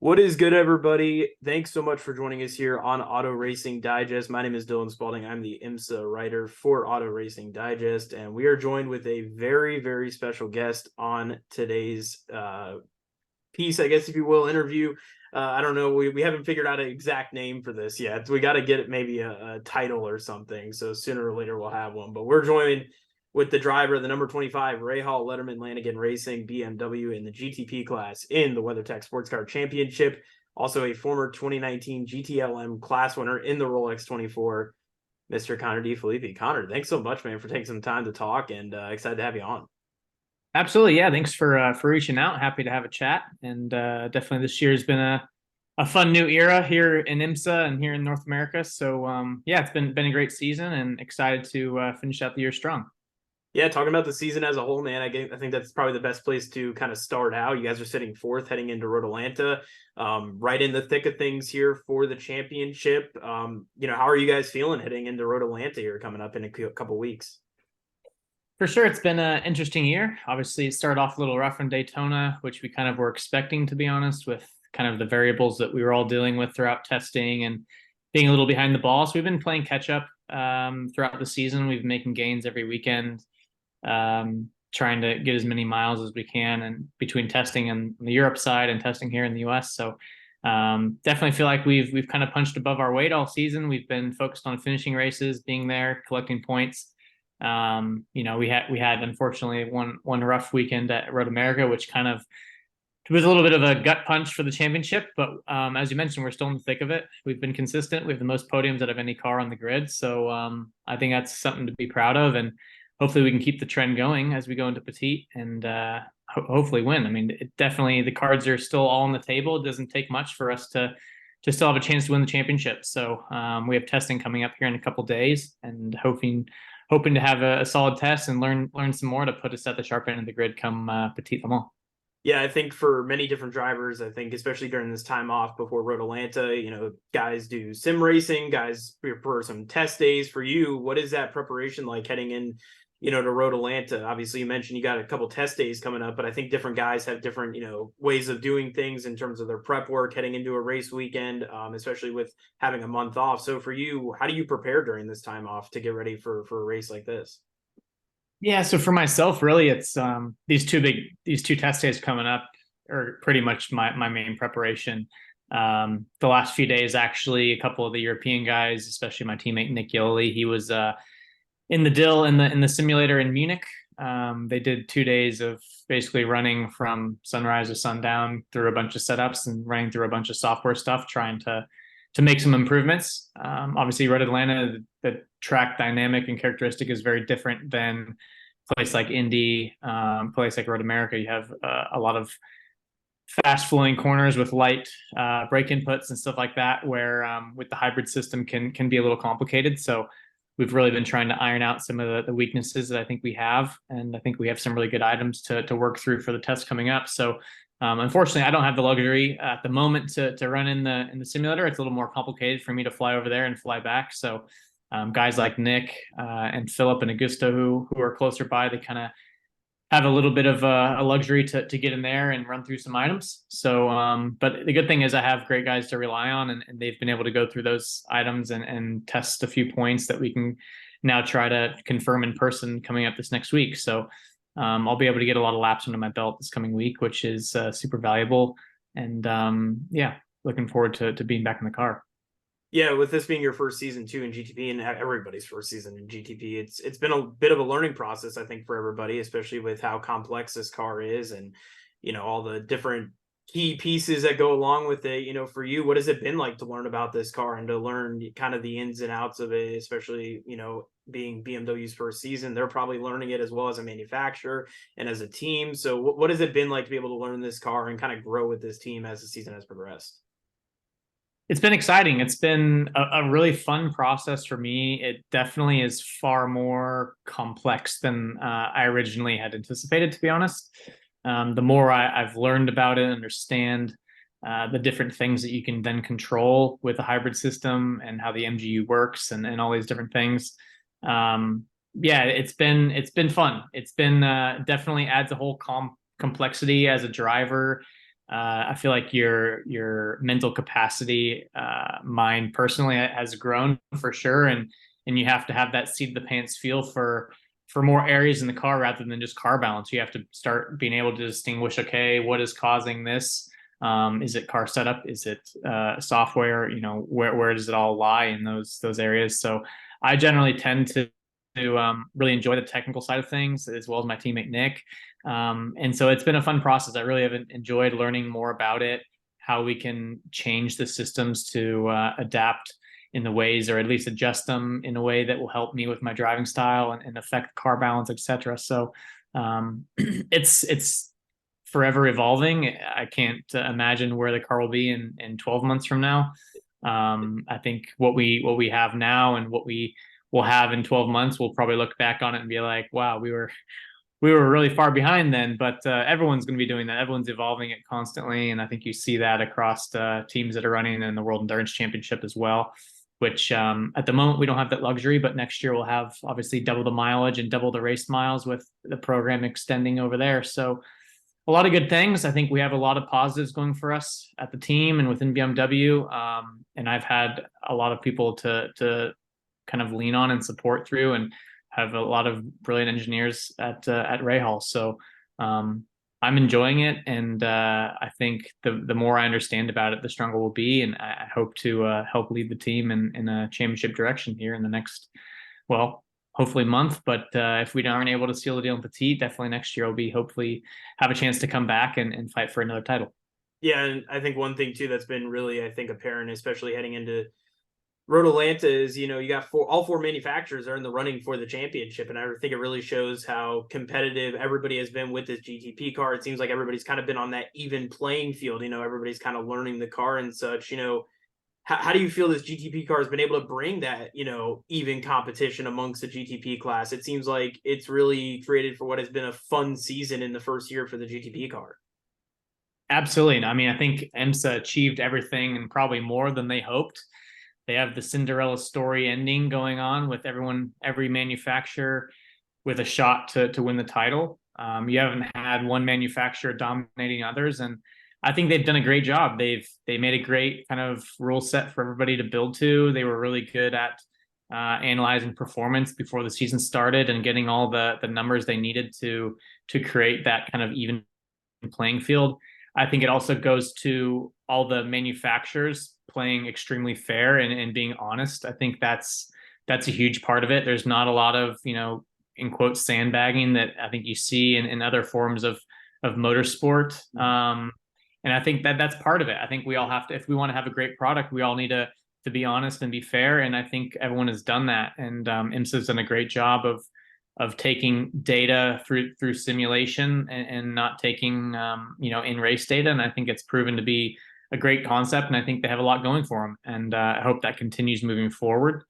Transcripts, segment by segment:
What is good, everybody? Thanks so much for joining us here on Auto Racing Digest. My name is Dylan Spalding. I'm the IMSA writer for Auto Racing Digest, and we are joined with a very, very special guest on today's piece, I guess, if you will, interview. I don't know. We haven't figured out an exact name for this yet. We got to get it maybe a title or something. So sooner or later we'll have one. But we're joined with the driver, the number 25, Rahal Letterman Lanigan Racing BMW in the GTP class in the WeatherTech Sports Car Championship. Also a former 2019 GTLM class winner in the Rolex 24, Mr. Connor D. Phillipi. Connor, thanks so much, man, for taking some time to talk, and excited to have you on. Absolutely, yeah. Thanks for reaching out. Happy to have a chat, and definitely this year has been a fun new era here in IMSA and here in North America. So yeah, it's been a great season, and excited to finish out the year strong. Yeah, talking about the season as a whole, man, I think that's probably the best place to kind of start out. You guys are sitting fourth heading into Road Atlanta, right in the thick of things here for the championship. How are you guys feeling heading into Road Atlanta here coming up in a couple weeks? For sure, it's been an interesting year. Obviously, it started off a little rough in Daytona, which we kind of were expecting, to be honest, with kind of the variables that we were all dealing with throughout testing and being a little behind the ball. So we've been playing catch up throughout the season. We've been making gains every weekend, trying to get as many miles as we can, and between testing and the Europe side and testing here in the US. So definitely feel like we've kind of punched above our weight all season. We've been focused on finishing races, being there, collecting points. We had unfortunately one rough weekend at Road America, which kind of was a little bit of a gut punch for the championship. But as you mentioned, we're still in the thick of it. We've been consistent. We have the most podiums out of any car on the grid. So I think that's something to be proud of, and hopefully we can keep the trend going as we go into Petite and hopefully win. I mean, definitely the cards are still all on the table. It doesn't take much for us to still have a chance to win the championship. So we have testing coming up here in a couple days, and hoping to have a solid test and learn some more to put us at the sharp end of the grid come Petite Le Mans. Yeah, I think for many different drivers, I think especially during this time off before Road Atlanta, guys do sim racing, guys prepare some test days. For you, what is that preparation like heading in, to Road Atlanta? Obviously, you mentioned you got a couple test days coming up, but I think different guys have different, ways of doing things in terms of their prep work heading into a race weekend, especially with having a month off. So for you, how do you prepare during this time off to get ready for a race like this? Yeah, so for myself, really, it's these two test days coming up are pretty much my main preparation. The last few days, actually, a couple of the European guys, especially my teammate Nick Yoli, he was in the dill in the simulator in Munich. They did 2 days of basically running from sunrise to sundown through a bunch of setups and running through a bunch of software stuff, trying to make some improvements. Obviously, Road Atlanta, the track dynamic and characteristic is very different than a place like Indy, place like Road America. You have a lot of fast flowing corners with light brake inputs and stuff like that, where with the hybrid system can be a little complicated. So we've really been trying to iron out some of the weaknesses that I think we have, and I think we have some really good items to work through for the test coming up. So unfortunately, I don't have the luxury at the moment to run in the simulator. It's a little more complicated for me to fly over there and fly back. So guys like Nick and Philip and Augusto, who are closer by, they kind of have a little bit of a luxury to get in there and run through some items. So, but the good thing is I have great guys to rely on, and they've been able to go through those items and test a few points that we can now try to confirm in person coming up this next week. So I'll be able to get a lot of laps under my belt this coming week, which is super valuable. And yeah, looking forward to being back in the car. Yeah, with this being your first season too in GTP, and everybody's first season in GTP, it's been a bit of a learning process, I think, for everybody, especially with how complex this car is, and all the different key pieces that go along with it. For you, what has it been like to learn about this car and to learn kind of the ins and outs of it, especially being BMW's first season? They're probably learning it as well as a manufacturer and as a team. So what has it been like to be able to learn this car and kind of grow with this team as the season has progressed? It's been exciting. It's been a really fun process for me. It definitely is far more complex than I originally had anticipated, to be honest. The more I've learned about it, understand the different things that you can then control with a hybrid system and how the MGU works and all these different things. Yeah, it's been fun. It's been definitely adds a whole complexity as a driver. I feel like your mental capacity, mine personally, has grown for sure, and you have to have that seat of the pants feel for more areas in the car rather than just car balance. You have to start being able to distinguish, okay, what is causing this? Is it car setup? Is it software? Where does it all lie in those areas? So I generally tend to really enjoy the technical side of things, as well as my teammate Nick. And so it's been a fun process. I really have enjoyed learning more about it, how we can change the systems to adapt in the ways, or at least adjust them in a way that will help me with my driving style and affect car balance, etc. So it's forever evolving. I can't imagine where the car will be in 12 months from now. I think what we have now and what we will have in 12 months, we'll probably look back on it and be like, wow, we were really far behind then. But everyone's going to be doing that. Everyone's evolving it constantly, and I think you see that across teams that are running in the World Endurance Championship as well. Which at the moment we don't have that luxury, but next year we'll have obviously double the mileage and double the race miles with the program extending over there. So a lot of good things. I think we have a lot of positives going for us at the team and within BMW. And I've had a lot of people to kind of lean on and support through, and have a lot of brilliant engineers at Rahal. So I'm enjoying it, and I think the more I understand about it, the stronger we'll be, and I hope to help lead the team in a championship direction here in the next, well, hopefully month. But if we aren't able to seal the deal in Petit, definitely next year will be hopefully have a chance to come back and fight for another title. Yeah, and I think one thing too that's been really, I think, apparent, especially heading into Road Atlanta, is you got all four manufacturers are in the running for the championship, and I think it really shows how competitive everybody has been with this GTP car. It seems like everybody's kind of been on that even playing field. Everybody's kind of learning the car and such. How do you feel this GTP car has been able to bring that even competition amongst the GTP class? It seems like it's really created for what has been a fun season in the first year for the GTP car. Absolutely. I mean, I think IMSA achieved everything and probably more than they hoped. They have the Cinderella story ending going on with every manufacturer with a shot to win the title. You haven't had one manufacturer dominating others, and I think they've done a great job. They made a great kind of rule set for everybody to build to. They were really good at analyzing performance before the season started and getting all the numbers they needed to create that kind of even playing field. I think it also goes to all the manufacturers playing extremely fair and being honest. I think that's a huge part of it. There's not a lot of, in quotes, sandbagging that I think you see in other forms of motorsport. And I think that's part of it. I think we all have to, if we want to have a great product, we all need to be honest and be fair. And I think everyone has done that. And IMSA's done a great job of taking data through simulation and not taking in race data. And I think it's proven to be a great concept, and I think they have a lot going for them. And I hope that continues moving forward.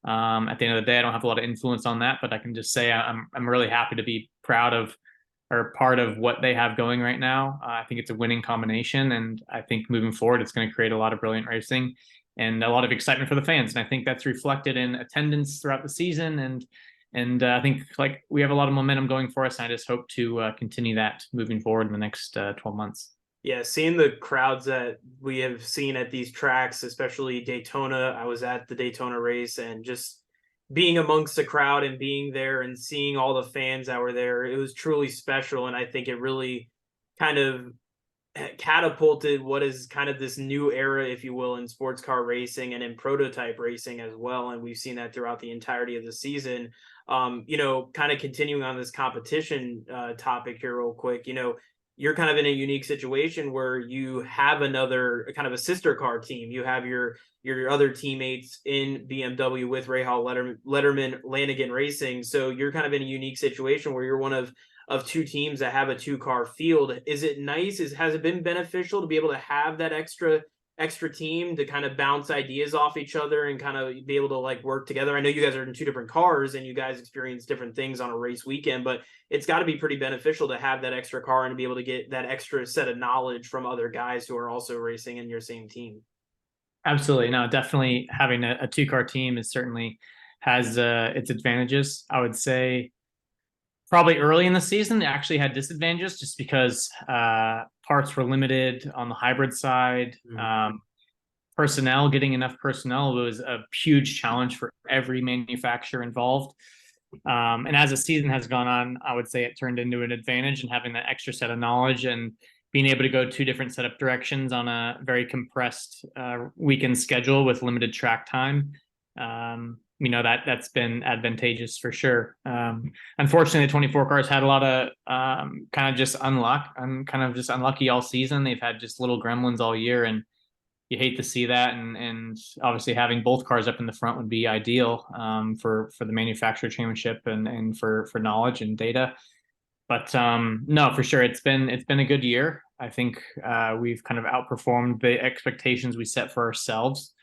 At the end of the day, I don't have a lot of influence on that, but I can just say I'm really happy to be proud of or part of what they have going right now. I think it's a winning combination, and I think moving forward, it's going to create a lot of brilliant racing and a lot of excitement for the fans. And I think that's reflected in attendance throughout the season. And I think we have a lot of momentum going for us. And I just hope to continue that moving forward in the next 12 months. Yeah, seeing the crowds that we have seen at these tracks, especially Daytona. I was at the Daytona race, and just being amongst the crowd and being there and seeing all the fans that were there, it was truly special. And I think it really kind of catapulted what is kind of this new era, if you will, in sports car racing and in prototype racing as well. And we've seen that throughout the entirety of the season. Kind of continuing on this competition topic here real quick, you're kind of in a unique situation where you have another kind of a sister car team. You have your other teammates in BMW with Rahal, Letterman, Lanigan Racing. So you're kind of in a unique situation where you're one of two teams that have a 2-car field. Is it nice? Has it been beneficial to be able to have that extra team to kind of bounce ideas off each other and kind of be able to work together? I know you guys are in 2 different cars and you guys experience different things on a race weekend, but it's got to be pretty beneficial to have that extra car and to be able to get that extra set of knowledge from other guys who are also racing in your same team. Absolutely. No, definitely having a 2-car team certainly has its advantages. I would say probably early in the season, it actually had disadvantages just because parts were limited on the hybrid side. Personnel, getting enough personnel was a huge challenge for every manufacturer involved. And as the season has gone on, I would say it turned into an advantage, and having that extra set of knowledge and being able to go two different setup directions on a very compressed weekend schedule with limited track time. That's been advantageous for sure. Unfortunately, the 24 cars had a lot of kind of just unlucky all season. They've had just little gremlins all year, and you hate to see that. And obviously having both cars up in the front would be ideal for the manufacturer championship and for knowledge and data. But no, for sure, it's been a good year. I think we've kind of outperformed the expectations we set for ourselves.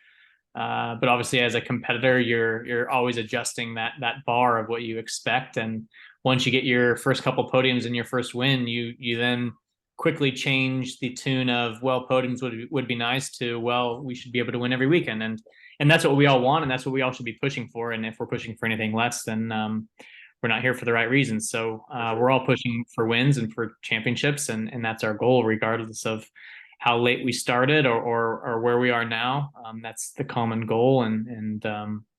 But obviously, as a competitor, you're always adjusting that bar of what you expect. And once you get your first couple podiums and your first win, you then quickly change the tune of, well, podiums would be nice, to, well, we should be able to win every weekend. And that's what we all want, and that's what we all should be pushing for. And if we're pushing for anything less, then we're not here for the right reasons. So we're all pushing for wins and for championships, and that's our goal, regardless of how late we started or where we are now. That's the common goal, and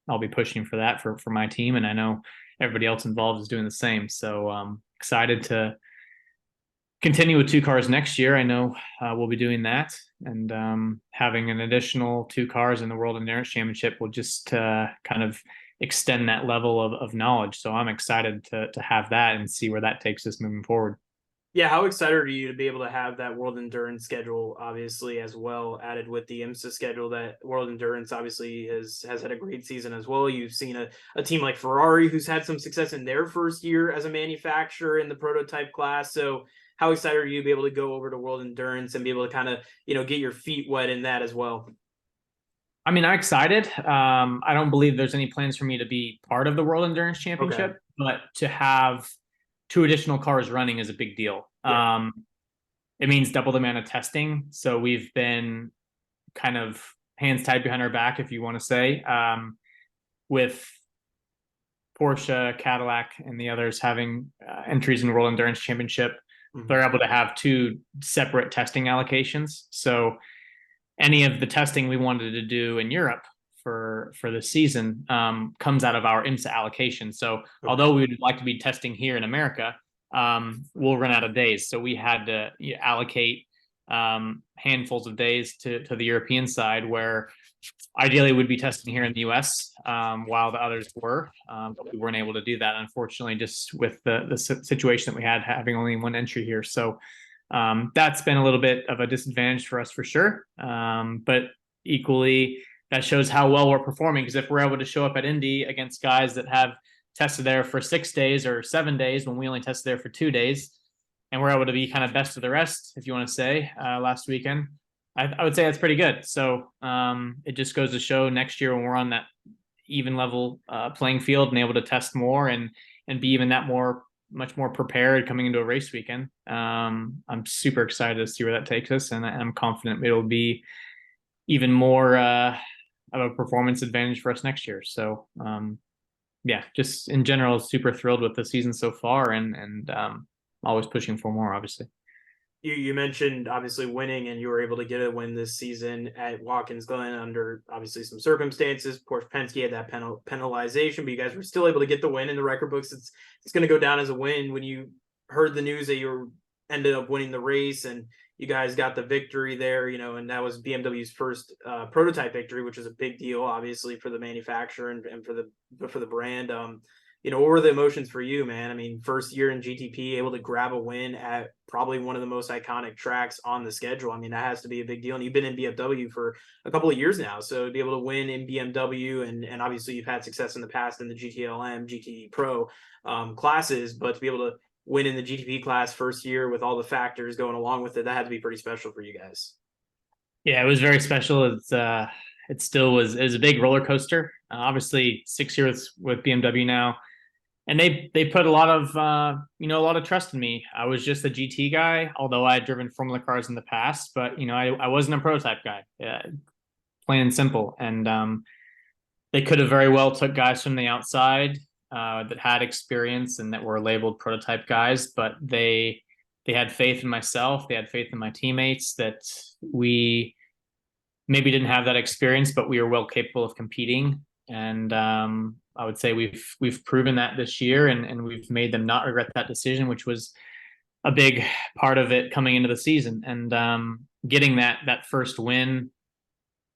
I'll be pushing for that for my team, and I know everybody else involved is doing the same. So excited to continue with two cars next year. I know we'll be doing that, and having an additional two cars in the World Endurance Championship will just kind of extend that level of knowledge. So I'm excited to have that and see where that takes us moving forward. Yeah, how excited are you to be able to have that World Endurance schedule, obviously, as well, added with the IMSA schedule? That World Endurance obviously has had a great season as well. You've seen a team like Ferrari, who's had some success in their first year as a manufacturer in the prototype class. So how excited are you to be able to go over to World Endurance and be able to kind of, get your feet wet in that as well? I mean, I'm excited. I don't believe there's any plans for me to be part of the World Endurance Championship, but to have two additional cars running is a big deal. Yeah. It means double the amount of testing. So we've been kind of hands tied behind our back, if you want to say, with Porsche, Cadillac, and the others having entries in the World Endurance Championship. They're able to have two separate testing allocations. So any of the testing we wanted to do in Europe for the season comes out of our IMSA allocation. So although we would like to be testing here in America, we'll run out of days. So we had to allocate handfuls of days to the European side, where ideally we'd be testing here in the US while the others were. But we weren't able to do that, unfortunately, just with the situation that we had, having only one entry here. So that's been a little bit of a disadvantage for us, for sure. But equally, that shows how well we're performing, because if we're able to show up at Indy against guys that have tested there for 6 days or 7 days when we only tested there for 2 days, and we're able to be kind of best of the rest, if you want to say, last weekend, I would say that's pretty good. So it just goes to show next year, when we're on that even level playing field and able to test more and be even much more prepared coming into a race weekend. I'm super excited to see where that takes us, and I'm confident it'll be even more of a performance advantage for us next year. So yeah, just in general, super thrilled with the season so far, and always pushing for more, obviously. You mentioned obviously winning, and you were able to get a win this season at Watkins Glen under obviously some circumstances. Porsche Penske had that penalization, but you guys were still able to get the win in the record books. It's going to go down as a win. When you heard the news that you ended up winning the race and you guys got the victory there, and that was BMW's first prototype victory, which is a big deal, obviously, for the manufacturer and for the brand. What were the emotions for you, man? I mean, first year in GTP, able to grab a win at probably one of the most iconic tracks on the schedule. I mean, that has to be a big deal. And you've been in BMW for a couple of years now. So to be able to win in BMW, and obviously you've had success in the past in the GTLM, GT Pro classes, but to be able to win in the GTP class first year with all the factors going along with it, that had to be pretty special for you guys. Yeah, it was very special. It still was. It was a big roller coaster. Obviously, 6 years with BMW now. And they put a lot of trust in me. I was just a GT guy, although I had driven Formula cars in the past, but I wasn't a prototype guy, plain and simple. And they could have very well took guys from the outside that had experience and that were labeled prototype guys, but they they had faith in myself. They had faith in my teammates that we maybe didn't have that experience, but we were well capable of competing. And I would say we've proven that this year, and we've made them not regret that decision, which was a big part of it coming into the season. And getting that first win,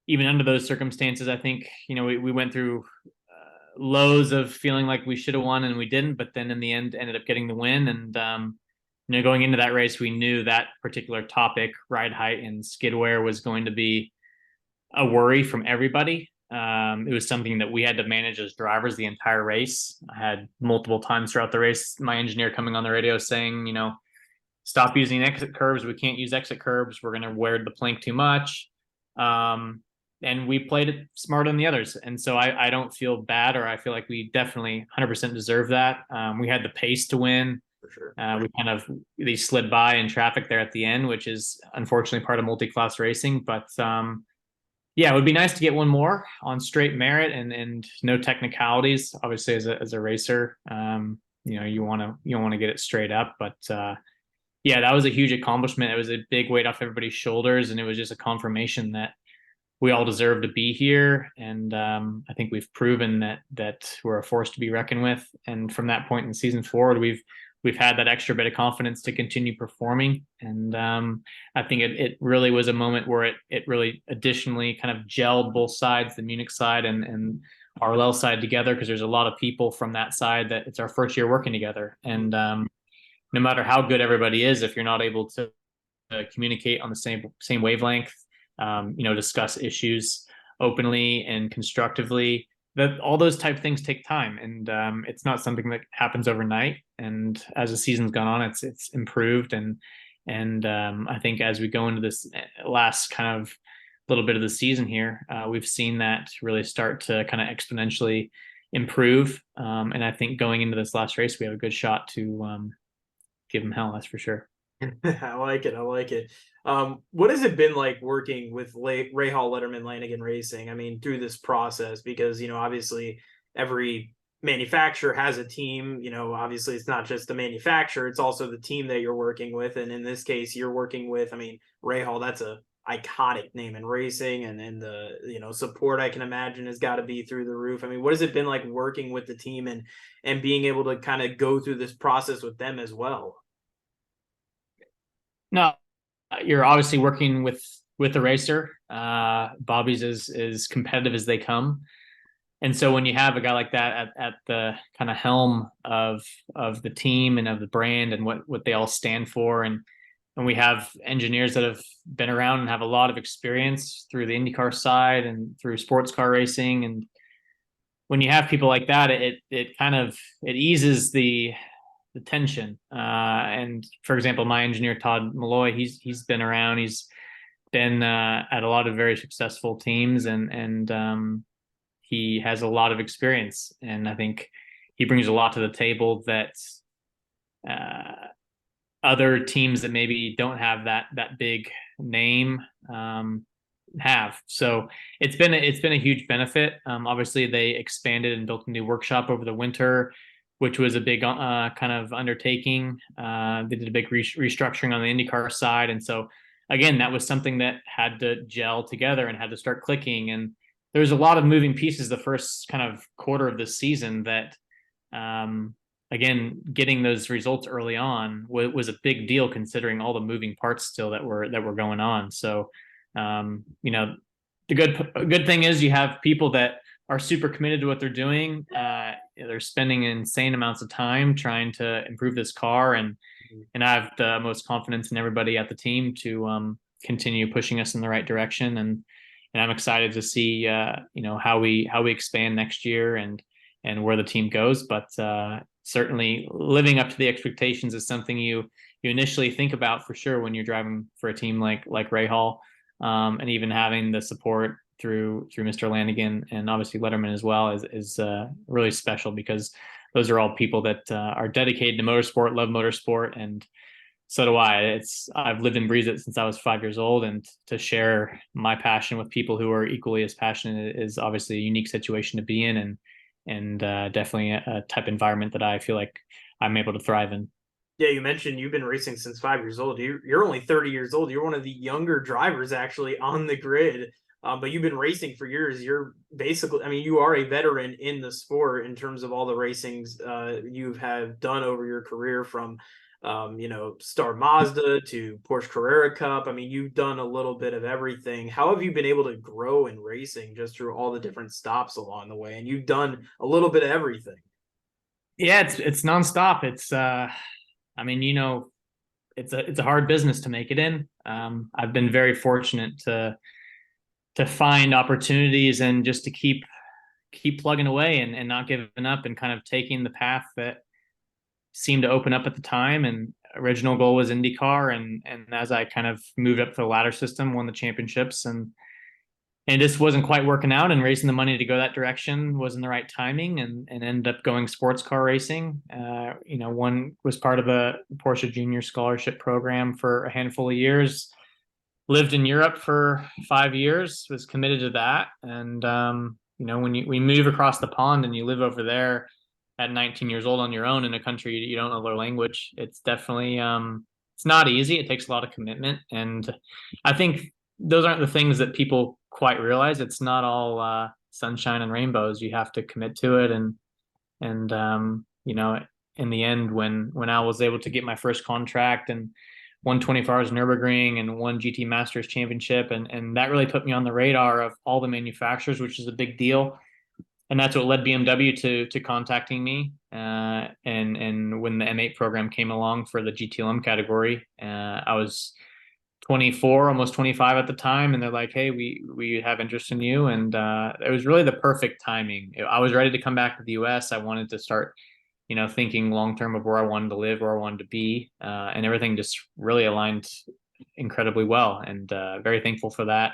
even under those circumstances, I think, we went through lows of feeling like we should have won and we didn't, but then in the end ended up getting the win. And going into that race, we knew that particular topic, ride height and skid wear, was going to be a worry from everybody. It was something that we had to manage as drivers the entire race. I had multiple times throughout the race my engineer coming on the radio saying, stop using exit curves. We can't use exit curves. We're going to wear the plank too much. And we played it smarter than the others. And so I don't feel bad, or I feel like we definitely 100% deserve that. We had the pace to win. For sure. They slid by in traffic there at the end, which is unfortunately part of multi-class racing. But yeah, it would be nice to get one more on straight merit and no technicalities. Obviously, as a racer, you want to get it straight up. But yeah, that was a huge accomplishment. It was a big weight off everybody's shoulders, and it was just a confirmation that we all deserve to be here. And I think we've proven that we're a force to be reckoned with. And from that point in the season forward, we've had that extra bit of confidence to continue performing. And I think it really was a moment where it really additionally kind of gelled both sides, the Munich side and RLL side together, because there's a lot of people from that side that it's our first year working together. And no matter how good everybody is, if you're not able to communicate on the same wavelength, discuss issues openly and constructively, that all those type of things take time, and it's not something that happens overnight. And as the season's gone on, it's improved, and I think as we go into this last kind of little bit of the season here, we've seen that really start to kind of exponentially improve. And I think going into this last race, we have a good shot to give them hell. That's for sure. I like it. I like it. What has it been like working with Rahal, Letterman, Lanigan Racing? I mean, through this process, because, obviously every manufacturer has a team. Obviously it's not just the manufacturer, it's also the team that you're working with. And in this case, you're working with, Rahal, that's a iconic name in racing, and then the support, I can imagine, has got to be through the roof. What has it been like working with the team and being able to kind of go through this process with them as well? No, you're obviously working with the racer. Bobby's is competitive as they come. And so when you have a guy like that at the kind of helm of the team and of the brand and what they all stand for, and we have engineers that have been around and have a lot of experience through the IndyCar side and through sports car racing. And when you have people like that, it eases the tension. And for example, my engineer, Todd Malloy, he's been around, he's been at a lot of very successful teams, and he has a lot of experience. And I think he brings a lot to the table that other teams that maybe don't have that big name have. So it's been a huge benefit. Obviously they expanded and built a new workshop over the winter, which was a big kind of undertaking. They did a big restructuring on the IndyCar side. And so, again, that was something that had to gel together and had to start clicking. And there was a lot of moving pieces the first kind of quarter of this season that, again, getting those results early on was a big deal, considering all the moving parts still that were going on. So, the good thing is you have people that are super committed to what they're doing. They're spending insane amounts of time trying to improve this car, and I have the most confidence in everybody at the team to continue pushing us in the right direction. And I'm excited to see how we expand next year and where the team goes. But certainly living up to the expectations is something you initially think about for sure when you're driving for a team like Rahal, and even having the support through Mr. Lanigan and obviously Letterman as well is really special, because those are all people that are dedicated to motorsport, love motorsport, and so do I. I've lived and breathed it since I was 5 years old, and to share my passion with people who are equally as passionate is obviously a unique situation to be in, and definitely a type of environment that I feel like I'm able to thrive in. Yeah, you mentioned you've been racing since 5 years old. You're only 30 years old. You're one of the younger drivers actually on the grid. But you've been racing for years. You're basically, I mean, you are a veteran in the sport in terms of all the racings you have done over your career, from Star Mazda to Porsche Carrera Cup. I mean, you've done a little bit of everything. How have you been able to grow in racing just through all the different stops along the way? And you've done a little bit of everything. Yeah, it's nonstop. It's I mean, it's a hard business to make it in. I've been very fortunate to find opportunities and just to keep plugging away and not giving up and kind of taking the path that seemed to open up at the time. And original goal was IndyCar, and as I kind of moved up the ladder system, won the championships, and this wasn't quite working out, and raising the money to go that direction wasn't the right timing, and ended up going sports car racing. One was part of a Porsche Junior Scholarship program for a handful of years. Lived in Europe for 5 years, was committed to that, and when we move across the pond and you live over there at 19 years old on your own in a country you don't know their language, it's definitely it's not easy. It takes a lot of commitment, and I think those aren't the things that people quite realize. It's not all sunshine and rainbows. You have to commit to it, and in the end, when I was able to get my first contract and won 24 hours Nürburgring and won GT Masters Championship, and that really put me on the radar of all the manufacturers, which is a big deal. And that's what led BMW to contacting me. And when the M8 program came along for the GTLM category, I was 24, almost 25 at the time, and they're like, "Hey, we have interest in you." And it was really the perfect timing. I was ready to come back to the US. I wanted to start, thinking long term of where I wanted to live, where I wanted to be, and everything just really aligned incredibly well. And very thankful for that.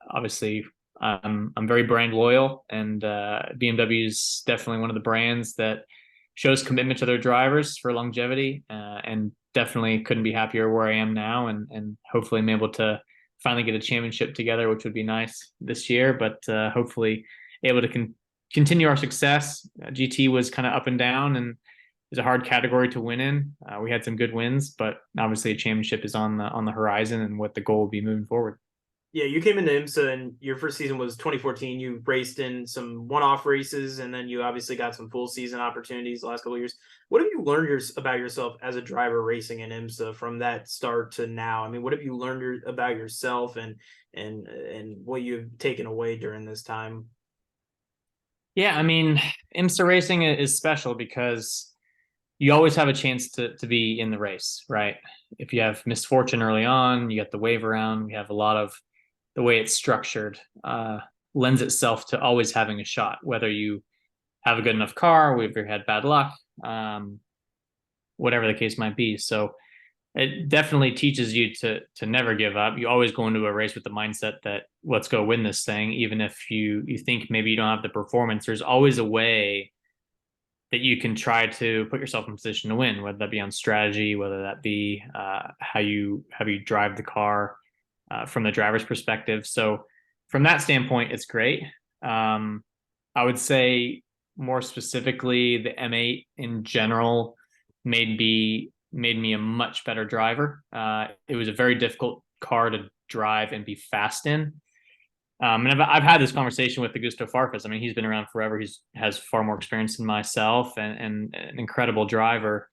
Obviously, I'm very brand loyal, and BMW is definitely one of the brands that shows commitment to their drivers for longevity, and definitely couldn't be happier where I am now, and hopefully I'm able to finally get a championship together, which would be nice this year, but hopefully able to continue our success. GT was kind of up and down, and is a hard category to win in. We had some good wins, but obviously a championship is on the horizon, and what the goal will be moving forward. Yeah, you came into IMSA and your first season was 2014. You raced in some one-off races, and then you obviously got some full season opportunities the last couple of years. What have you learned about yourself as a driver racing in IMSA from that start to now? I mean, what have you learned about yourself, and what you've taken away during this time? Yeah, I mean, IMSA racing is special because you always have a chance to be in the race, right? If you have misfortune early on, you get the wave around. You have a lot of the way it's structured lends itself to always having a shot, whether you have a good enough car, whether you had bad luck, whatever the case might be. So it definitely teaches you to never give up. You always go into a race with the mindset that let's go win this thing, even if you think maybe you don't have the performance. There's always a way that you can try to put yourself in position to win, whether that be on strategy, whether that be how you drive the car from the driver's perspective. So from that standpoint, it's great. I would say more specifically, the M8 in general made me a much better driver. It was a very difficult car to drive and be fast in. And I've had this conversation with Augusto Farfus. I mean, he's been around forever. He has far more experience than myself, and an incredible driver.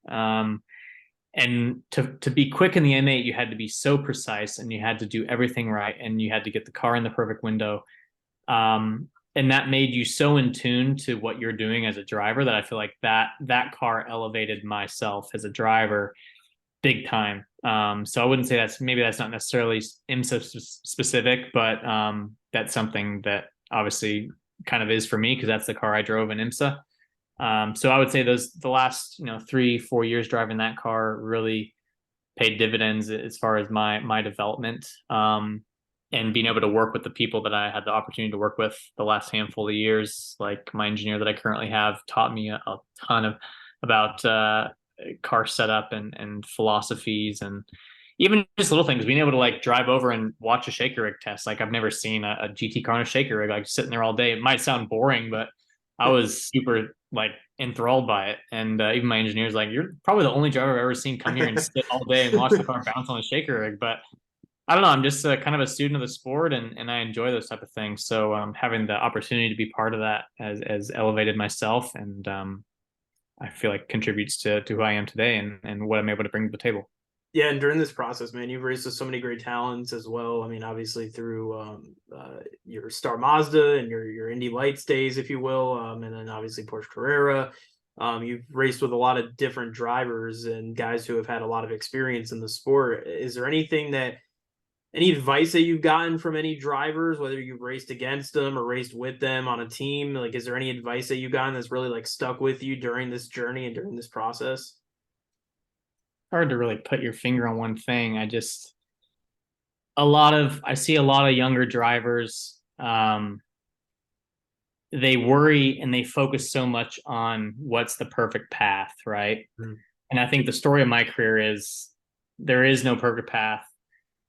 And to be quick in the M8, you had to be so precise, and you had to do everything right, and you had to get the car in the perfect window. And that made you so in tune to what you're doing as a driver that I feel like that car elevated myself as a driver big time. So I wouldn't say that's not necessarily IMSA specific, but that's something that obviously kind of is for me because that's the car I drove in IMSA. So I would say the last 3-4 years driving that car really paid dividends as far as my development, and being able to work with the people that I had the opportunity to work with the last handful of years. Like my engineer that I currently have taught me a ton about car setup and philosophies, and even just little things, being able to like drive over and watch a shaker rig test. Like I've never seen a GT car on a shaker rig, like sitting there all day. It might sound boring, but I was super like enthralled by it. And even my engineer's like, you're probably the only driver I've ever seen come here and sit all day and watch the car bounce on a shaker rig. But I don't know. I'm just kind of a student of the sport, and I enjoy those type of things. So having the opportunity to be part of that has elevated myself, and I feel like contributes to who I am today and what I'm able to bring to the table. Yeah, and during this process, man, you've raced with so many great talents as well. I mean, obviously through your Star Mazda and your Indy Lights days, if you will, and then obviously Porsche Carrera. You've raced with a lot of different drivers and guys who have had a lot of experience in the sport. Is there any advice that you've gotten from any drivers, whether you've raced against them or raced with them on a team? Like, is there any advice that you've gotten that's really like stuck with you during this journey and during this process? Hard to really put your finger on one thing. I see a lot of younger drivers. They worry and they focus so much on what's the perfect path, right? Mm. And I think the story of my career is there is no perfect path,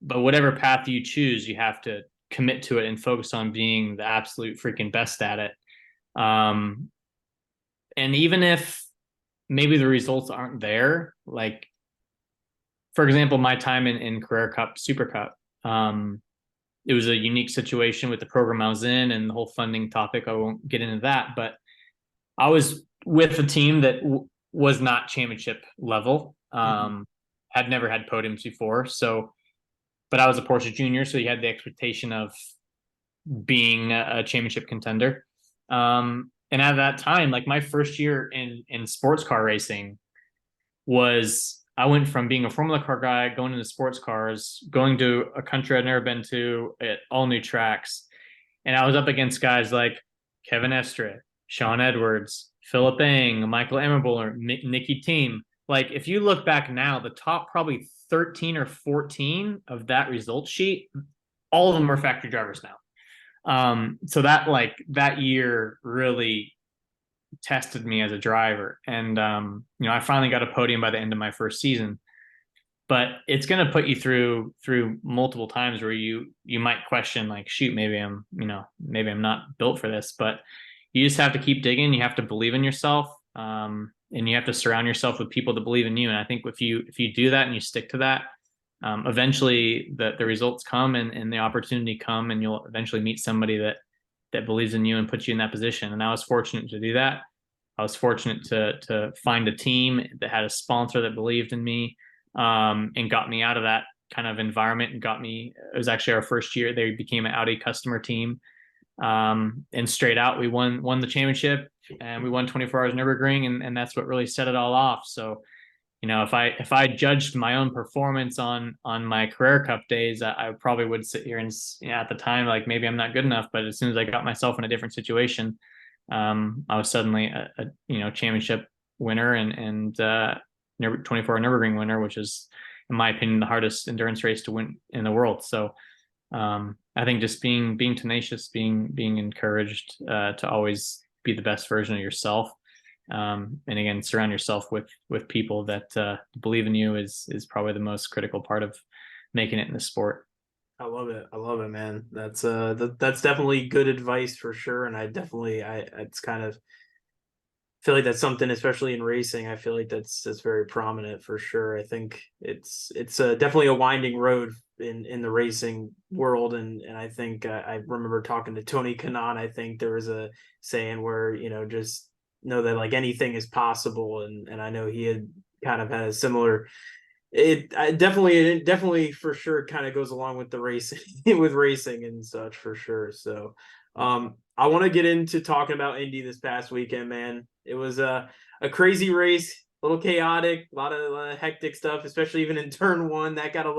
but whatever path you choose, you have to commit to it and focus on being the absolute freaking best at it. And even if maybe the results aren't there, like for example, my time in Carrera Cup, Super Cup, it was a unique situation with the program I was in and the whole funding topic. I won't get into that, but I was with a team that was not championship level. Had never had podiums before. So, but I was a Porsche junior. So you had the expectation of being a championship contender. And at that time, like my first year in sports car racing was I went from being a Formula car guy, going into sports cars, going to a country I'd never been to, at all new tracks. And I was up against guys like Kevin Estre, Sean Edwards, Phillipi, Michael Emmerbuller, Nicky Team. Like, if you look back now, the top probably 13 or 14 of that result sheet, all of them are factory drivers now. So that year really tested me as a driver. And, I finally got a podium by the end of my first season, but it's going to put you through multiple times where you might question like, shoot, maybe I'm not built for this, but you just have to keep digging. You have to believe in yourself. And you have to surround yourself with people that believe in you. And I think if you do that and you stick to that, eventually the results come and the opportunity come, and you'll eventually meet somebody that believes in you and puts you in that position. And I was fortunate to do that. I was fortunate to find a team that had a sponsor that believed in me, and got me out of that kind of environment and it was actually our first year. They became an Audi customer team. And straight out, we won the championship, and we won 24 Hours Nürburgring, and that's what really set it all off. So, if I judged my own performance on my Carrera Cup days, I probably would sit here and at the time, like, maybe I'm not good enough. But as soon as I got myself in a different situation, I was suddenly a championship winner and 24 Hour Nürburgring winner, which is, in my opinion, the hardest endurance race to win in the world. So I think just being tenacious, being encouraged to always be the best version of yourself. And again, surround yourself with people that believe in you is probably the most critical part of making it in the sport. I love it, man. That's definitely good advice for sure. And it's kind of feel like that's something, especially in racing, I feel like that's very prominent for sure. I think it's definitely a winding road in the racing world. And I think I remember talking to Tony Kanaan. I think there was a saying where, just know that like anything is possible. And I know he had kind of had a similar, it definitely for sure kind of goes along with the racing with racing and such for sure. So I want to get into talking about Indy this past weekend, man. It was a crazy race, a little chaotic, a lot of hectic stuff, especially even in turn one. That got a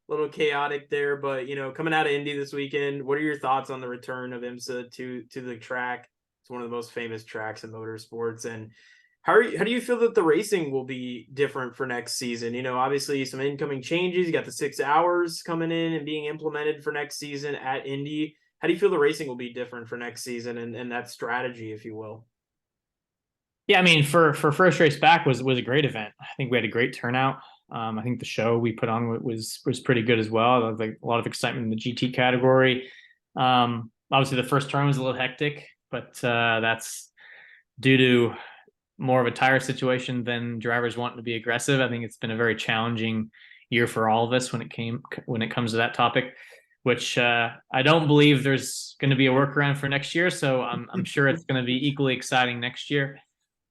little chaotic there. But coming out of Indy this weekend, what are your thoughts on the return of IMSA to the track? It's one of the most famous tracks in motorsports. And how do you feel that the racing will be different for next season? Obviously some incoming changes. You got the 6 hours coming in and being implemented for next season at Indy. How do you feel the racing will be different for next season and that strategy, if you will? Yeah, I mean, for first race back was a great event. I think we had a great turnout. I think the show we put on was pretty good as well. There was like a lot of excitement in the GT category. Obviously, the first turn was a little hectic, but that's due to more of a tire situation than drivers wanting to be aggressive. I think it's been a very challenging year for all of us when it comes to that topic, which I don't believe there's going to be a workaround for next year. So I'm sure it's going to be equally exciting next year.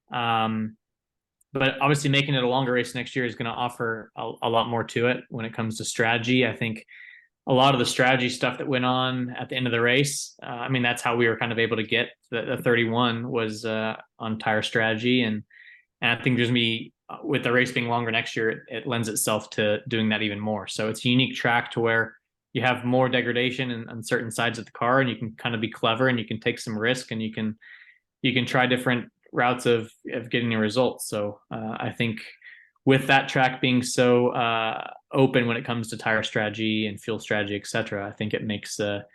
But obviously making it a longer race next year is going to offer a lot more to it when it comes to strategy. I think a lot of the strategy stuff that went on at the end of the race, I mean, that's how we were kind of able to get the 31 was on tire strategy. And I think there's going to be, with the race being longer next year, it lends itself to doing that even more. So it's a unique track to where you have more degradation on certain sides of the car, and you can kind of be clever and you can take some risk, and you can try different routes of getting your results. So I think with that track being so open when it comes to tire strategy and fuel strategy, etc., I think it makes a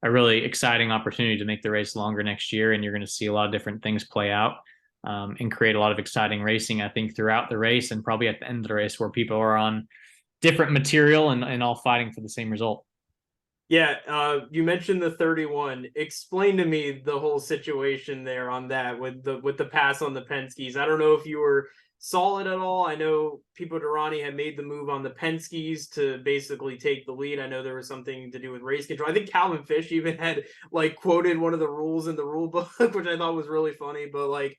really exciting opportunity to make the race longer next year, and you're going to see a lot of different things play out and create a lot of exciting racing, I think, throughout the race and probably at the end of the race where people are on different material and all fighting for the same result. Yeah, you mentioned the 31. Explain to me the whole situation there on that with the pass on the Penske's. I don't know if you were saw it at all. I know Pipo Derani had made the move on the Penske's to basically take the lead. I know there was something to do with race control. I think Calvin Fish even had like quoted one of the rules in the rule book, which I thought was really funny. But like,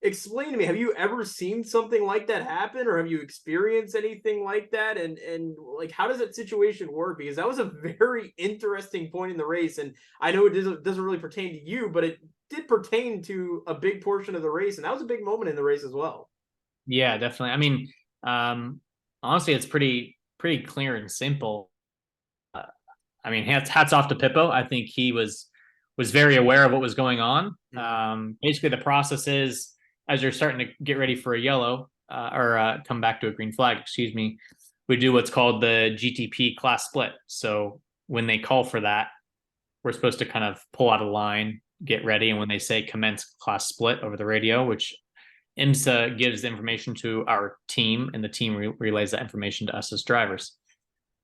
explain to me, have you ever seen something like that happen, or have you experienced anything like that? And like, how does that situation work? Because that was a very interesting point in the race, and I know it doesn't really pertain to you, but it did pertain to a big portion of the race, and that was a big moment in the race as well. Yeah, definitely. I mean, honestly, it's pretty clear and simple. I mean, hats off to Pippo. I think he was very aware of what was going on. Basically, the process is, as you're starting to get ready for a yellow or come back to a green flag, excuse me, we do what's called the GTP class split. So when they call for that, we're supposed to kind of pull out a line, get ready, and when they say commence class split over the radio, which IMSA gives the information to our team, and the team relays that information to us as drivers.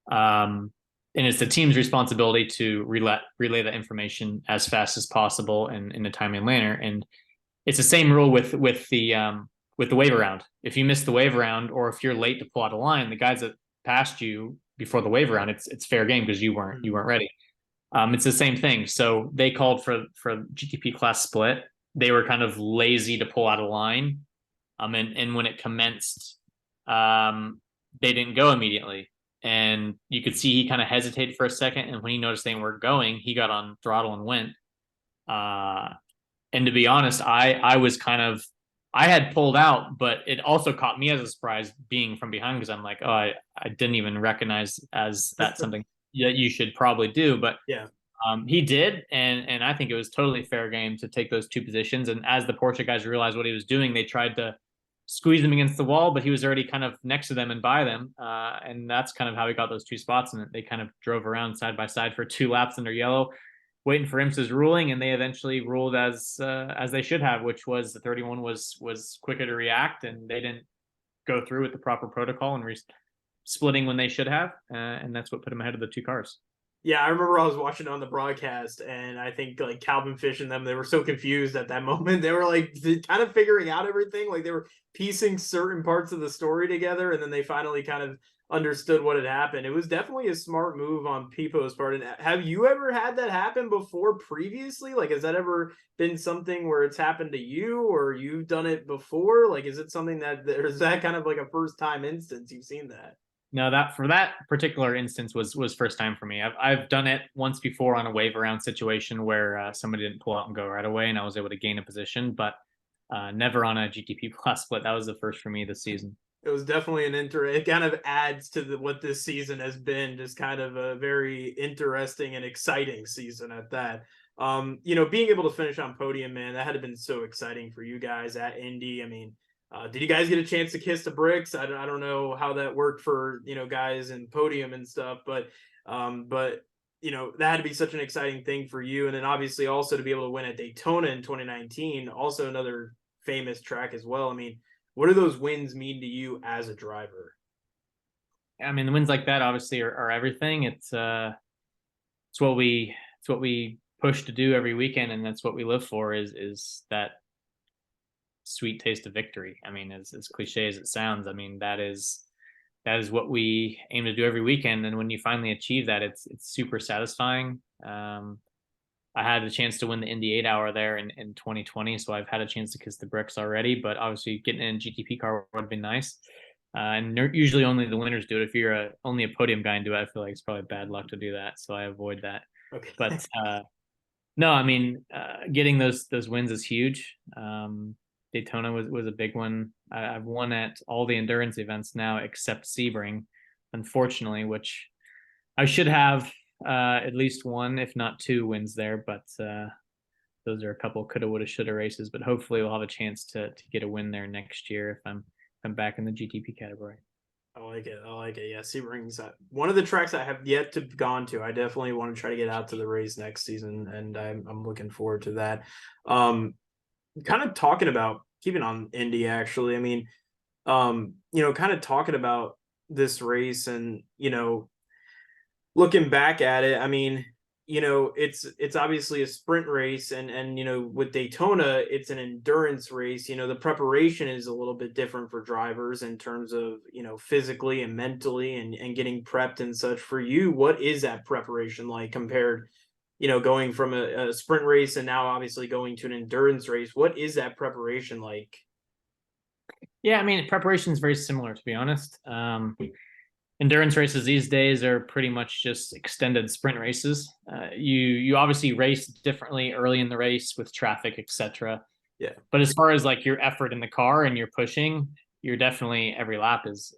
And it's the team's responsibility to relay that information as fast as possible and in a timely manner. And it's the same rule with the wave around. If you miss the wave around, or if you're late to pull out a line, the guys that passed you before the wave around, it's fair game because you weren't ready. It's the same thing. So they called for GTP class split. They were kind of lazy to pull out a line. And when it commenced, they didn't go immediately. And you could see he kind of hesitated for a second. And when he noticed they weren't going, he got on throttle and went. And to be honest, I was kind of, I had pulled out, but it also caught me as a surprise being from behind, because I'm like, oh, I didn't even recognize as that something that you should probably do. But yeah. He did, and I think it was totally fair game to take those two positions. And as the Porsche guys realized what he was doing, they tried to squeeze him against the wall, but he was already kind of next to them and by them. And that's kind of how he got those two spots. And they kind of drove around side by side for 2 laps under yellow, waiting for IMSA's ruling. And they eventually ruled as they should have, which was the 31 was quicker to react, and they didn't go through with the proper protocol and splitting when they should have. And that's what put him ahead of the 2 cars. Yeah, I remember I was watching on the broadcast, and I think like Calvin Fish and them, they were so confused at that moment. They were like kind of figuring out everything. Like they were piecing certain parts of the story together, and then they finally kind of understood what had happened. It was definitely a smart move on Pipo's part. And have you ever had that happen before previously? Like, has that ever been something where it's happened to you, or you've done it before? Like, is it something that, or is that kind of like a first time instance you've seen that? No, that for that particular instance was first time for me. I've done it once before on a wave around situation where somebody didn't pull out and go right away, and I was able to gain a position, but never on a GTP class split. That was the first for me this season. It was definitely it kind of adds to what this season has been, just kind of a very interesting and exciting season at that. Being able to finish on podium, man, that had been so exciting for you guys at Indy. I mean, did you guys get a chance to kiss the bricks? I don't know how that worked for, guys and podium and stuff, but that had to be such an exciting thing for you. And then obviously also to be able to win at Daytona in 2019, also another famous track as well. I mean, what do those wins mean to you as a driver? I mean, the wins like that obviously are everything. It's what we push to do every weekend, and that's what we live for is that sweet taste of victory. I mean, as cliche as it sounds, I mean, that is what we aim to do every weekend. And when you finally achieve that, it's super satisfying. I had the chance to win the Indy 8 hour there in 2020, so I've had a chance to kiss the bricks already. But obviously, getting in a GTP car would have been nice. And usually only the winners do it. If you're only a podium guy and do it, I feel like it's probably bad luck to do that. So I avoid that. Okay. But no, I mean, getting those wins is huge. Daytona was a big one. I've won at all the endurance events now except Sebring, unfortunately, which I should have at least one, if not two, wins there. But those are a couple coulda, woulda, shoulda races. But hopefully, we'll have a chance to get a win there next year if I'm back in the GTP category. I like it. I like it. Yeah, Sebring's one of the tracks I have yet to gone to. I definitely want to try to get out to the race next season, and I'm looking forward to that. Kind of talking about keeping on Indy, actually. I mean, kind of talking about this race, and looking back at it, I mean, it's obviously a sprint race, and with Daytona, it's an endurance race. The preparation is a little bit different for drivers in terms of, physically and mentally and getting prepped and such. For you, what is that preparation like compared, going from a sprint race and now obviously going to an endurance race? What is that preparation like? Yeah, I mean, preparation is very similar, to be honest. Endurance races these days are pretty much just extended sprint races. You obviously race differently early in the race with traffic, etc. Yeah. But as far as like your effort in the car and your pushing, you're definitely every lap is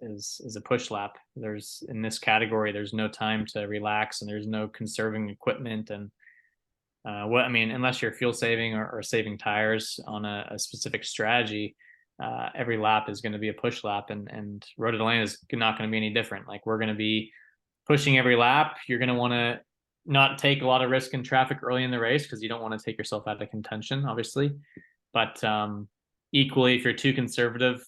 a push lap. There's in this category, there's no time to relax and there's no conserving equipment and what I mean, unless you're fuel saving or saving tires on a specific strategy, every lap is going to be a push lap, and Road Atlanta is not going to be any different. Like we're going to be pushing every lap. You're going to want to not take a lot of risk in traffic early in the race because you don't want to take yourself out of contention, obviously. But equally, if you're too conservative,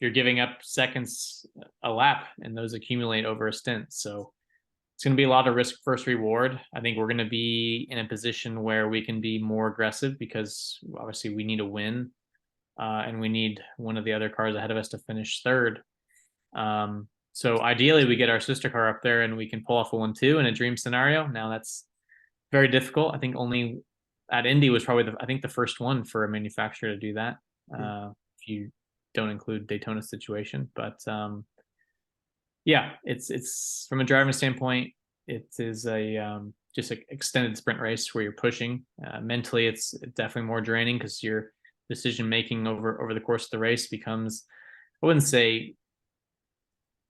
you're giving up seconds a lap, and those accumulate over a stint. So it's going to be a lot of risk first reward. I think we're going to be in a position where we can be more aggressive because obviously we need a win. And we need one of the other cars ahead of us to finish third. So ideally, we get our sister car up there and we can pull off a 1-2 in a dream scenario. Now that's very difficult. I think only at Indy was probably the first one for a manufacturer to do that. If you don't include Daytona's situation, but yeah, it's from a driving standpoint, it is a just an extended sprint race where you're pushing. Mentally, it's definitely more draining because you're decision making over the course of the race becomes, I wouldn't say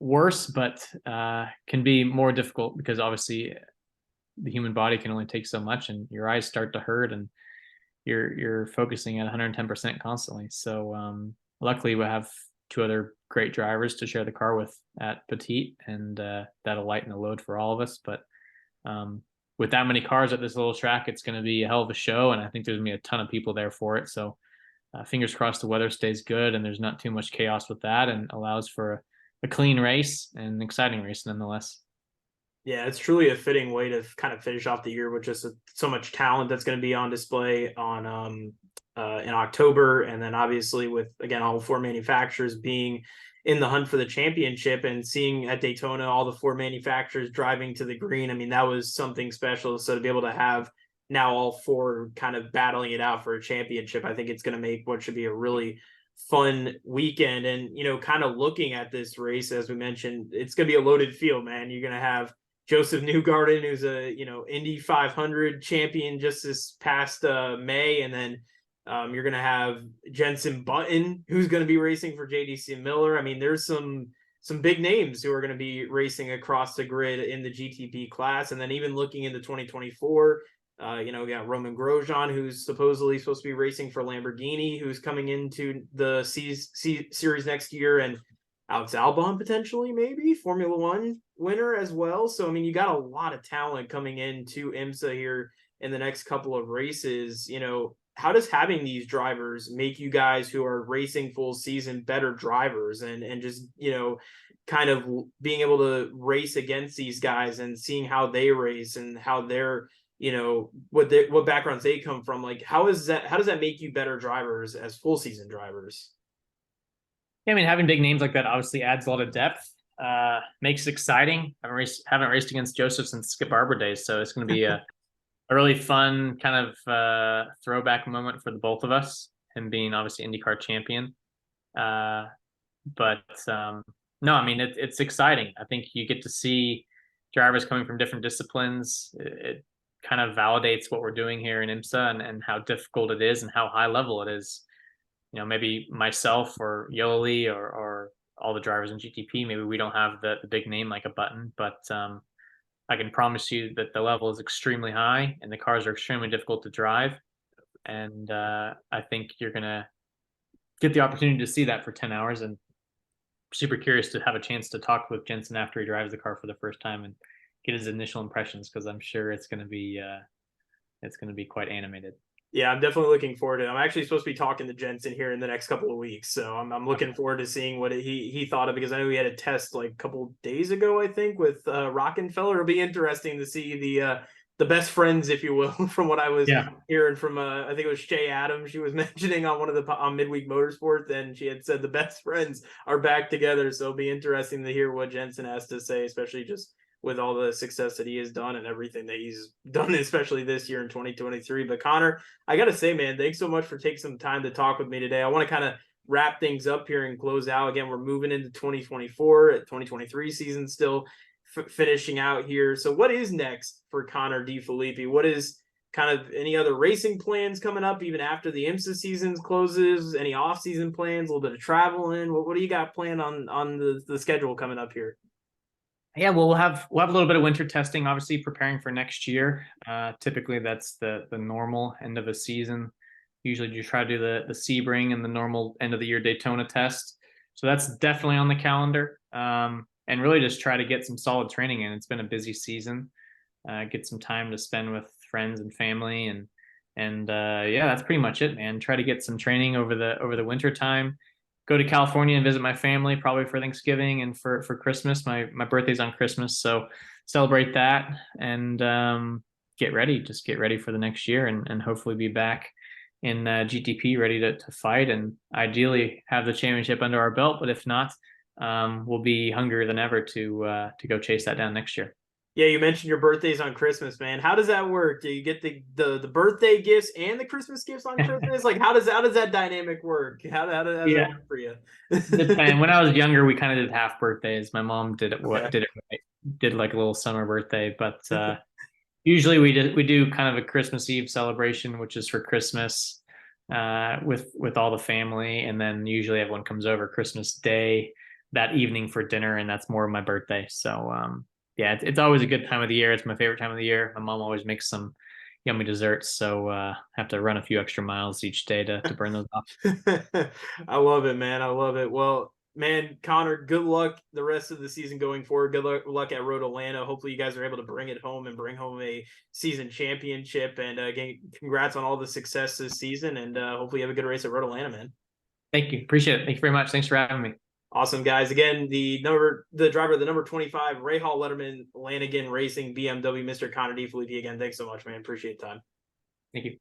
worse, but can be more difficult because obviously the human body can only take so much and your eyes start to hurt and you're focusing at 110% constantly. So luckily we have two other great drivers to share the car with at Petite, and that'll lighten the load for all of us. But with that many cars at this little track, it's going to be a hell of a show, and I think there's going to be a ton of people there for it. So fingers crossed the weather stays good and there's not too much chaos with that and allows for a clean race and an exciting race nonetheless. Yeah, it's truly a fitting way to kind of finish off the year with just so much talent that's going to be on display on in October, and then obviously with again all four manufacturers being in the hunt for the championship and seeing at Daytona all the four manufacturers driving to the green. I mean, that was something special. So to be able to have now all four kind of battling it out for a championship, I think it's going to make what should be a really fun weekend. And, kind of looking at this race, as we mentioned, it's going to be a loaded field, man. You're going to have Joseph Newgarden, who's a, Indy 500 champion just this past May. And then you're going to have Jenson Button, who's going to be racing for JDC Miller. I mean, there's some big names who are going to be racing across the grid in the GTP class. And then even looking into 2024, we got Roman Grosjean, who's supposedly supposed to be racing for Lamborghini, who's coming into the series next year, and Alex Albon potentially, maybe Formula One winner as well. So, I mean, you got a lot of talent coming into IMSA here in the next couple of races. How does having these drivers make you guys who are racing full season better drivers and just, kind of being able to race against these guys and seeing how they race and how they're what backgrounds they come from. Like, how does that make you better drivers as full season drivers? Yeah, I mean, having big names like that obviously adds a lot of depth. Makes it exciting. Haven't raced against Joseph since Skip Barber days, so it's going to be a really fun kind of throwback moment for the both of us. Him being obviously IndyCar champion, uh, but no, I mean it's exciting. I think you get to see drivers coming from different disciplines. It kind of validates what we're doing here in IMSA and how difficult it is and how high level it is. Maybe myself or Yoli or all the drivers in GTP, maybe we don't have the big name like a Button, but I can promise you that the level is extremely high and the cars are extremely difficult to drive. And I think you're going to get the opportunity to see that for 10 hours. And super curious to have a chance to talk with Jensen after he drives the car for the first time and get his initial impressions, because I'm sure it's going to be quite animated. Yeah, I'm definitely looking forward to it. I'm actually supposed to be talking to Jensen here in the next couple of weeks, so I'm looking forward to seeing what he thought of, because I know he had a test like a couple days ago, I think, with Rockenfeller. It'll be interesting to see the best friends, if you will, from what I was hearing from I think it was Shay Adams. She was mentioning on one of the on Midweek Motorsports, and she had said the best friends are back together. So it'll be interesting to hear what Jensen has to say, especially just with all the success that he has done and everything that he's done, especially this year in 2023. But Connor, I got to say, man, thanks so much for taking some time to talk with me today. I want to kind of wrap things up here and close out. Again, we're moving into 2024, 2023 season still finishing out here. So what is next for Connor D. Phillipi? What is kind of any other racing plans coming up even after the IMSA season closes? Any off-season plans, a little bit of traveling? What do you got planned on the schedule coming up here? Yeah, well, we'll have a little bit of winter testing, obviously preparing for next year. Typically, that's the normal end of a season. Usually, you try to do the Sebring and the normal end of the year Daytona test. So that's definitely on the calendar. And really just try to get some solid training in. It's been a busy season. Get some time to spend with friends and family, and yeah, that's pretty much it, man. Try to get some training over the winter time. Go to California and visit my family, probably for Thanksgiving and for Christmas. My birthday's on Christmas, so celebrate that and get ready. Just get ready for the next year, and hopefully be back in GTP ready to fight, and ideally have the championship under our belt. But if not, we'll be hungrier than ever to go chase that down next year. Yeah, you mentioned your birthday's on Christmas, man. How does that work? Do you get the birthday gifts and the Christmas gifts on Christmas? Like, how does that dynamic work? How does that work for you? And when I was younger, we kind of did half birthdays. My mom did it right, did like a little summer birthday, but usually we do kind of a Christmas Eve celebration, which is for Christmas with all the family, and then usually everyone comes over Christmas Day that evening for dinner, and that's more of my birthday. So yeah, it's always a good time of the year. It's my favorite time of the year. My mom always makes some yummy desserts, so have to run a few extra miles each day to burn those off. I love it, man. I love it. Well, man, Connor, good luck the rest of the season going forward. Good luck at Road Atlanta. Hopefully you guys are able to bring it home and bring home a season championship. And again, congrats on all the success this season, and hopefully you have a good race at Road Atlanta, man. Thank you. Appreciate it. Thank you very much. Thanks for having me. Awesome, guys. Again, the driver of the number 25, Rahal Letterman, Lanigan Racing, BMW, Mr. Connor D. Phillipi. Again, thanks so much, man. Appreciate the time. Thank you.